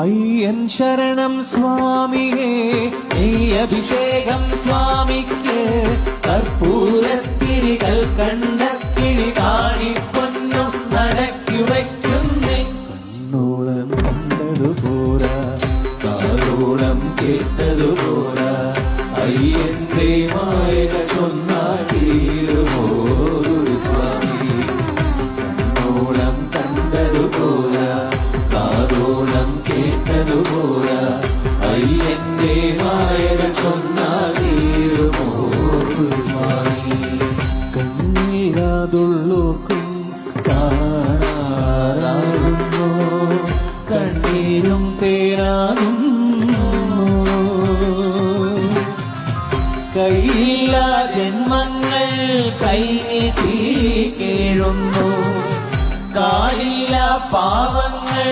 അയ്യൻ ശരണം സ്വാമിയേ, അഭിഷേകം സ്വാമിക്ക്, കർപ്പൂരത്തിരികൾ കണ്ട കിളി കാണിപ്പൊന്നും നടക്കി വയ്ക്കുന്നേ. കണ്ണോളം കണ്ടതു പോരാ, കാതോളം കേട്ടതുപോരാ, അയ്യന്റെ മായക ചൊന്നാടിയിരുമോ സ്വാമി. കണ്ണോളം കണ്ടതുപോരാ, കാതോളം കേട്ടതുപോരാ, അയ്യന്റെ മായക ചൊന്നാടിയിരുമോ സ്വാമി. കണ്ണീരാതുള്ളോർക്കും കാണാറാകുന്നു, കണ്ണീരും തേരാകുന്നു. കൈയില്ല ജന്മങ്ങൾ കൈനീട്ടി കേഴുന്നു, കാലില്ല പാവങ്ങൾ